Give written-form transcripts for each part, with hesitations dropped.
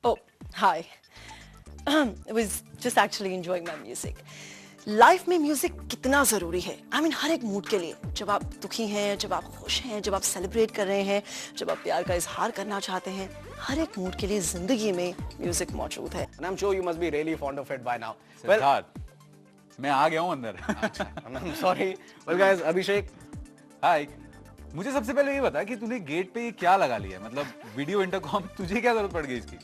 Oh, hi. I was just actually enjoying my music. Life में music कितना जरूरी है। I mean, हर एक मूड के लिए, जब आप दुखी हैं, जब आप खुश हैं, जब आप सेलिब्रेट कर रहे हैं, जब आप प्यार का इजहार करना चाहते हैं, हर एक मूड के लिए जिंदगी में म्यूजिक मौजूद है। And I'm sure you must be really fond of it by now. Siddharth, मैं आ गया हूँ अंदर। I'm sorry. Well guys, अभिषेक, हाय। मुझे सबसे पहले ये बता कि तूने गेट पे ये क्या लगा लिया, मतलब वीडियो इंटरकॉम, तुझे क्या जरूरत पड़ गई इसकी?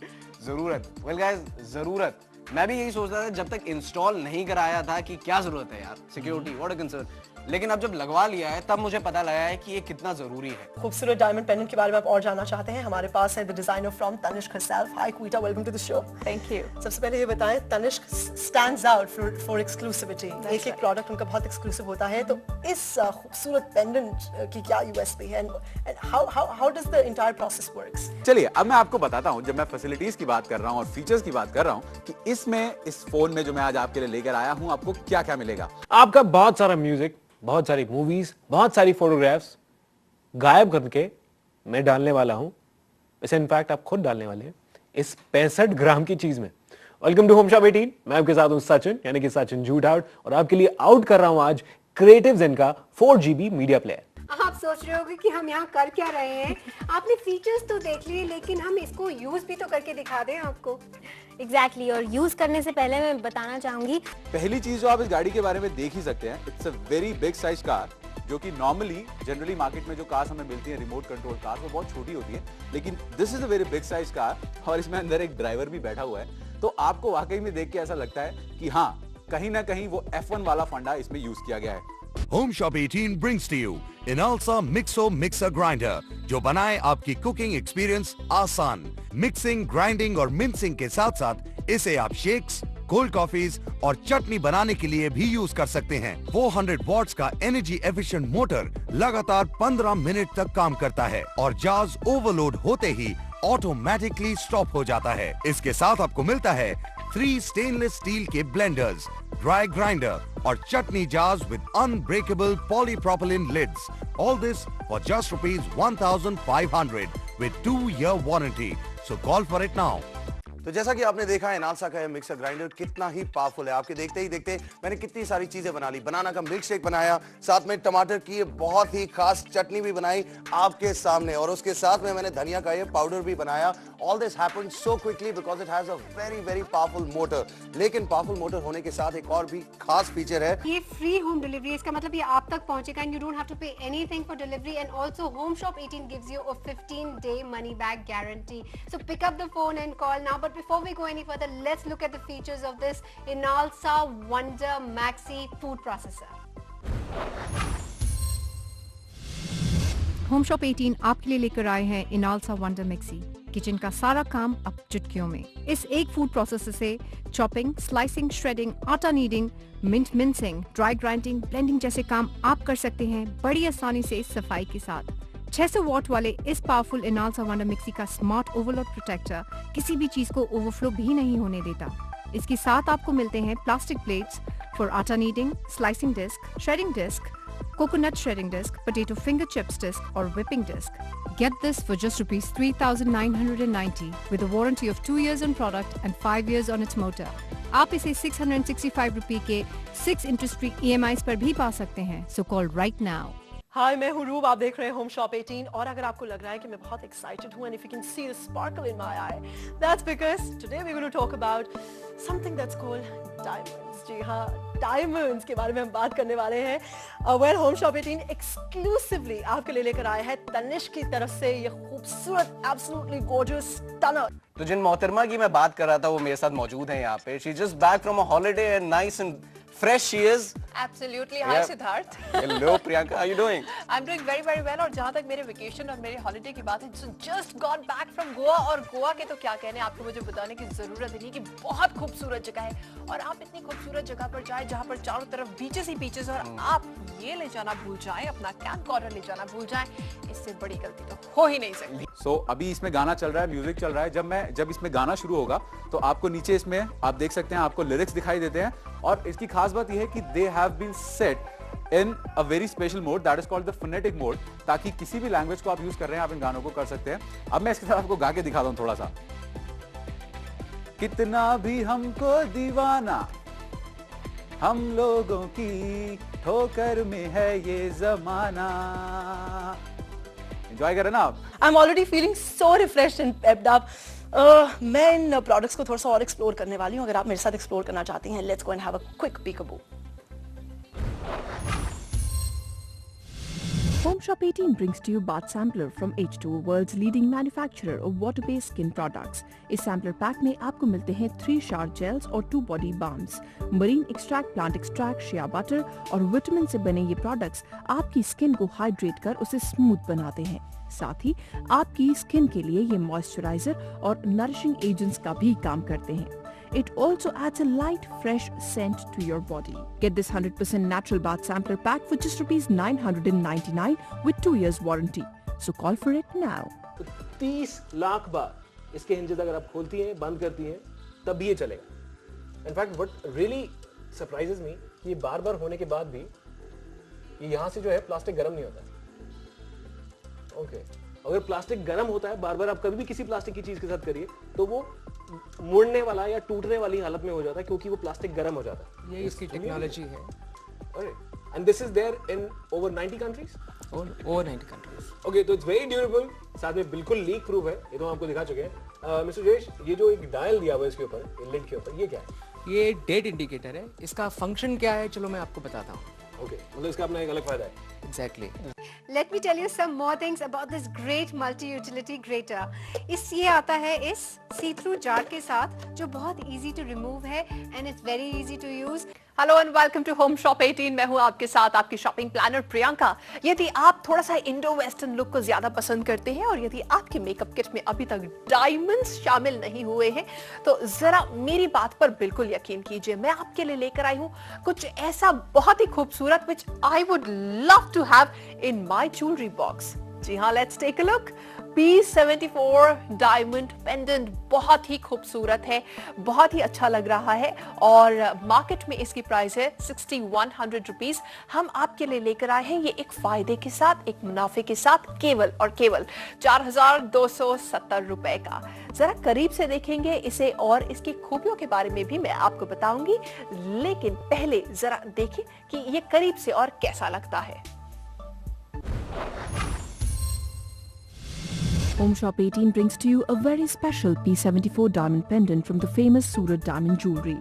जरूरत। Well guys, जरूरत। मैं भी यही सोचता था जब तक इंस्टॉल नहीं कराया था कि क्या जरूरत है यार, सिक्योरिटी, व्हाट अ कंसर्न। लेकिन अब जब लगवा लिया है तब मुझे पता लगा है कि ये कितना जरूरी है। खूबसूरत डायमंड पेंडेंट के बारे में आप और जानना चाहते हैं? हमारे पास है the designer from Tanishq herself. Hi Quita, welcome to the show. Thank you. सबसे पहले ये बताएं, Tanishq stands out for exclusivity. एक प्रोडक्ट उनका बहुत एक्सक्लूसिव होता है, तो इस खूबसूरत पेंडेंट की क्या यूएसपी है and how does the entire process works? चलिए अब मैं आपको बताता हूँ, जब मैं फैसिलिटीज की बात कर रहा हूँ और फीचर्स की बात कर रहा हूँ, कि इसमें इस फोन में जो मैं आज आपके लिए लेकर आया हूँ, आपको क्या क्या मिलेगा। आपका बहुत सारा म्यूजिक, बहुत सारी मूवीज, बहुत सारी फोटोग्राफ्स गायब करके मैं डालने वाला हूं। इसे इनफैक्ट आप खुद डालने वाले हैं इस 65 ग्राम की चीज में। Welcome to Home shop 18। मैं आपके साथ हूं सचिन, यानी कि सचिन जूट आउट, और आपके लिए आउट कर रहा हूं आज क्रिएटिव ज़ेन का 4GB मीडिया प्लेयर। आप सोच रहे होंगे कि हम यहाँ कर क्या रहे हैं। आपने फीचर्स तो देख लिए, लेकिन हम इसको यूज भी तो करके दिखा दें आपको। एग्जैक्टली और यूज करने से पहले मैं बताना चाहूंगी, पहली चीज जो आप इस गाड़ी के बारे में देख ही सकते हैं, it's a very big size car, जो कि नॉर्मली जनरली मार्केट में जो कार्स हमें मिलती है रिमोट कंट्रोल कार, वो बहुत छोटी होती है, लेकिन this is a very big size car, और इसमें अंदर एक ड्राइवर भी बैठा हुआ है। तो आपको वाकई में देख के ऐसा लगता है कि हाँ, कहीं ना कहीं वो F1 वाला फंडा इसमें यूज किया गया है। Home Shop 18 brings to you Inalsa Mixo Mixer Grinder, जो बनाए आपकी कुकिंग एक्सपीरियंस आसान। मिक्सिंग, ग्राइंडिंग और मिंसिंग के साथ साथ इसे आप शेक्स, कोल्ड कॉफीज और चटनी बनाने के लिए भी यूज कर सकते हैं। 400 वॉट्स का एनर्जी एफिशिएंट मोटर लगातार 15 मिनट तक काम करता है और जार्स ओवरलोड होते ही ऑटोमेटिकली स्टॉप हो जाता है। इसके साथ आपको मिलता है 3 स्टेनलेस स्टील के ब्लेंडर्स, ड्राई ग्राइंडर और chutney jars with unbreakable polypropylene lids. All this for just ₹1,500 with 2-year warranty. So call for it now. तो जैसा कि आपने देखा इनालसा का मिक्सर ग्राइंडर कितना ही पावरफुल है। आपके देखते ही देखते मैंने कितनी सारी चीजें बना ली। बनाना का मिल्क शेक बनाया, साथ में टमाटर की ये बहुत ही खास चटनी भी बनाई आपके सामने, और उसके साथ में मैंने धनिया का ये पाउडर भी बनाया। All this happened so quickly because it has a very very powerful motor. लेकिन पावरफुल मोटर होने के साथ एक और भी खास फीचर है, ये फ्री होम डिलीवरी। इसका मतलब ये आप तक पहुंचेगा and you don't have to pay anything for delivery. And also home shop 18 gives you a 15-day money back guarantee. So pick up the phone and call now. But before we go any further, let's look at the features of this Inalsa Wonder Maxi food processor. Home shop 18 आपके लिए लेकर आए हैं Inalsa wonder mixie. Kitchen का सारा काम अब चुटकियों में। इस एक फूड प्रोसेसर से चॉपिंग, स्लाइसिंग, श्रेडिंग, आटा kneading, mincing, dry grinding, blending जैसे काम आप कर सकते हैं बड़ी आसानी से, सफाई के साथ। 600 वॉट वाले इस पावरफुल इनालसा वंडर मिक्सी का स्मार्ट ओवरलोड प्रोटेक्टर किसी भी चीज को ओवरफ्लो भी नहीं होने देता। इसके साथ आपको मिलते हैं प्लास्टिक प्लेट्स फॉर आटा kneading, slicing disc, shredding disc, coconut shredding disc, potato finger chips disc or whipping disc. Get this for just ₹3,990 with a warranty of 2 years on product and 5 years on its motor. आप इसे ₹665 के 6 interest free EMIs पर भी पा सकते हैं. So call right now. हाय, मैं हूँ रूब, आप देख रहे हैं होम शॉप 18, और अगर आपको लग रहा है कि मैं बहुत एक्साइटेड हूँ, and if you can see the sparkle in my eye, that's because today we're going to talk about something that's called diamonds. जी हाँ, डायमंड्स के बारे में हम बात करने वाले हैं। वेल, होम शॉप 18 एक्सक्लूसिवली आपके लिए लेकर आया है तनिष्क की तरफ से ये खूबसूरत, एब्सोल्युटली गॉर्जियस टनर। तो जिन मोहतरमा की मैं बात कर रहा था वो मेरे साथ मौजूद हैं यहाँ पे। She's just back from a holiday and nice and fresh she is. Absolutely. Hi, Siddharth. Hello, Priyanka. How are you doing? I'm doing very, very well. और जहाँ तक मेरे वेकेशन और मेरे हॉलिडे की बात है, so just got back from Goa, और गोवा के तो क्या कहने, आपको मुझे बताने की जरूरत नहीं कि बहुत खूबसूरत जगह है। और आप इतनी खूबसूरत जगह पर जाए जहाँ पर चारों तरफ बीचेस ही बीचेस, और आप ये ले जाना भूल जाए, अपना कैमकॉर्डर ले जाना भूल जाए, इससे बड़ी गलती तो हो ही नहीं सकती। So, अभी इसमें गाना चल रहा है, म्यूजिक चल रहा है। जब इसमें गाना शुरू होगा तो आपको नीचे इसमें आप देख सकते हैं, आपको लिरिक्स दिखाई देते हैं, और इसकी खास बात यह है कि they have been set in a very special mode that is called the phonetic mode, ताकि किसी भी लैंग्वेज को आप यूज कर रहे हैं आप इन गानों को कर सकते हैं। अब मैं इसके साथ आपको गा के दिखाता हूं थोड़ा सा। कितना भी हमको दीवाना, हम लोगों की ठोकर में है ये जमाना। एंजॉय करें ना आप। I'm already feeling so refreshed and pepped up. मैं इन प्रोडक्ट्स को थोड़ा सा और एक्सप्लोर करने वाली हूँ। अगर आप मेरे साथ एक्सप्लोर करना चाहती हैं, let's go and have a quick peekaboo. Home Shop 18 brings to you Bath Sampler from H2, world's leading manufacturer of water-based skin products. इस सैम्पलर पैक में आपको मिलते हैं 3 shower gels और 2 body balms, marine extract, plant extract, shea butter और vitamin से बने ये प्रोडक्ट्स आपकी स्किन को हाइड्रेट कर उसे स्मूथ बनाते हैं। साथ ही आपकी स्किन के लिए ये मॉइस्चराइजर और नरिशिंग एजेंट्स का भी काम करते हैं। It also adds a light, fresh scent to your body. Get this 100% natural bath sampler pack for just ₹999 with 2 years warranty. So call for it now. तो 30 लाख बार इसके हिंजेस अगर आप खोलती हैं, बंद करती हैं, तब भी ये चलेगा। इनफैक्ट व्हाट रियली सरप्राइजेस मी, ये बार बार होने के बाद भी ये यहाँ से जो है प्लास्टिक गर्म नहीं होता। ओके, अगर प्लास्टिक गर्म होता है, बार बार आप कभी भी किसी प्लास्टिक की चीज के साथ करिए तो वो मुड़ने वाला या टूटने वाली हालत में हो जाता है, क्योंकि वो प्लास्टिक गर्म हो जाता है। ये इसकी टेक्नोलॉजी है। And this is there in over 90 countries. Over 90 countries. Okay, तो इट्स वेरी ड्यूरेबल, साथ में बिल्कुल लीक प्रूफ है। ये तो हम आपको दिखा चुके हैं। मिस्टर जयेश, ये जो एक डायल दिया हुआ है इसके ऊपर, लिड के ऊपर, ये क्या है? ये डेट इंडिकेटर है। इसका फंक्शन क्या है, चलो मैं आपको बताता हूँ। ओके, मतलब इसका अपना एक अलग फायदा है। Exactly. Let me tell you some more things about this great multi-utility grater. ये आता है इस see-through jar के साथ, जो बहुत easy to remove है and it's very easy to use. Hello and welcome to Home shop 18। मैं हूं आपके साथ आपकी शॉपिंग प्लानर प्रियंका। यदि आप थोड़ा सा इंडो वेस्टर्न लुक को ज्यादा पसंद करते हैं और यदि आपके मेकअप किट में अभी तक डायमंड्स शामिल नहीं हुए हैं, तो जरा मेरी बात पर बिल्कुल यकीन कीजिए। मैं आपके लिए लेकर आई हूं कुछ ऐसा बहुत ही खूबसूरत which I would love to have in my jewellery box. जी हाँ, let's take a look. P74 diamond pendant बहुत ही खूबसूरत है, बहुत ही अच्छा लग रहा है और मार्केट में इसकी प्राइस है 6100 रुपीज। हम आपके लिए लेकर आए हैं ये एक फायदे के साथ, एक मुनाफे के साथ, केवल और केवल 4270 रुपए का। जरा करीब से देखेंगे इसे और इसकी खूबियों के बारे में भी मैं आपको बताऊंगी, लेकिन पहले जरा देखें कि ये करीब से और कैसा लगता है। Home Shop 18 brings to you a very special P74 diamond pendant from the famous Surat Diamond Jewelry.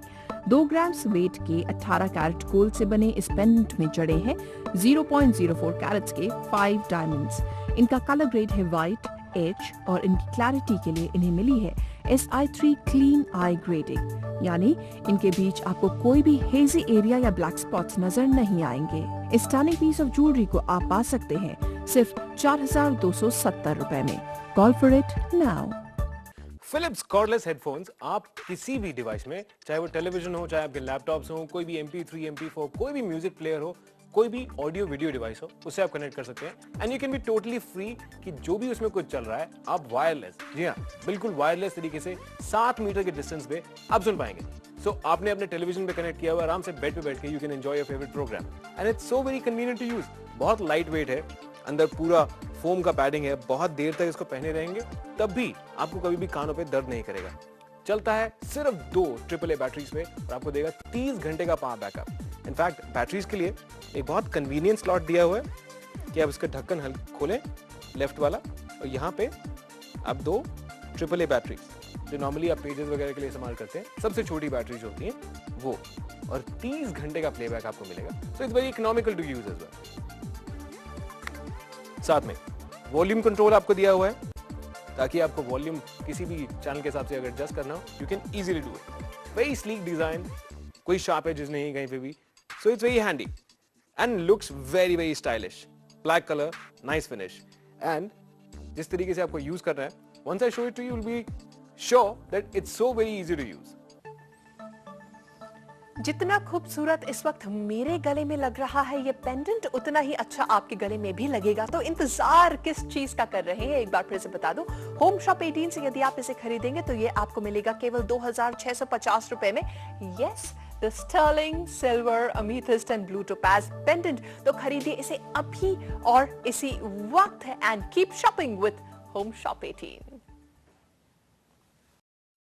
2 grams wait के 18 कैरेट गोल्ड से बने इस पेंडेंट में जड़े हैं 0.04 कैरेट्स के 5 डायमंड्स। इनका कलर ग्रेड है व्हाइट एच और इनकी क्लैरिटी के लिए इन्हें मिली है SI3 क्लीन आई ग्रेडिंग, यानी इनके बीच आपको कोई भी हेजी एरिया या ब्लैक स्पॉट्स नजर नहीं आएंगे। इस स्टनिंग पीस ऑफ ज्वेलरी को आप पा सकते हैं सिर्फ 4270 रुपए में। Call for it now. Philips cordless headphones आप किसी भी डिवाइस में, चाहे वो टेलीविजन हो, चाहे आपके लैपटॉप्स हो, कोई भी MP3, MP4, कोई भी म्यूजिक प्लेयर हो, कोई भी ऑडियो वीडियो डिवाइस हो, उससे आप कनेक्ट कर सकते हैं। And you can be totally free कि जो भी उसमें कुछ चल रहा है आप वायरलेस, जी हाँ बिल्कुल वायरलेस तरीके से 7 मीटर के डिस्टेंस पे आप सुन पाएंगे। सो आपने अपने टेलीविजन पे कनेक्ट किया हुआ, आराम से बेड पे बैठ के you can enjoy your favourite programme and it's so very convenient to use. बहुत लाइट वेट है, अंदर पूरा फोम का पैडिंग है, बहुत देर तक इसको पहने रहेंगे तब भी आपको कभी भी कानों पे दर्द नहीं करेगा। चलता है सिर्फ 2 AAA बैटरीज पे और आपको देगा 30 घंटे का पावर बैकअप। इनफैक्ट बैटरीज के लिए एक बहुत कन्वीनियंट स्लॉट दिया हुआ है कि आप इसका ढक्कन खोलें लेफ्ट वाला और यहाँ पे आप 2 AAA बैटरीज जो नॉर्मली आप पेजेस वगैरह के लिए इस्तेमाल करते हैं, सबसे छोटी बैटरीज होती हैं वो, और 30 घंटे का प्लेबैक आपको मिलेगा। So it's very economical to use as well. साथ में वॉल्यूम कंट्रोल आपको दिया हुआ है ताकि आपको वॉल्यूम किसी भी चैनल के हिसाब से अगर एडजस्ट करना हो you can easily do it. Very sleek design, कोई शार्प एजेस नहीं कहीं पे भी, so it's very handy and looks very very stylish. Black colour, nice finish and जिस तरीके से आपको यूज करना है, once I show it to you will be sure that it's so very easy to use. जितना खूबसूरत इस वक्त मेरे गले में लग रहा है ये पेंडेंट, उतना ही अच्छा आपके गले में भी लगेगा। तो इंतजार किस चीज का कर रहे हैं, एक बार फिर से बता दूं, होम शॉप 18 से यदि आप इसे खरीदेंगे तो ये आपको मिलेगा केवल 2650 रुपए में। Yes, the sterling silver amethyst and blue topaz pendant. तो खरीदिए इसे अभी और इसी वक्त है and keep shopping with home shop 18।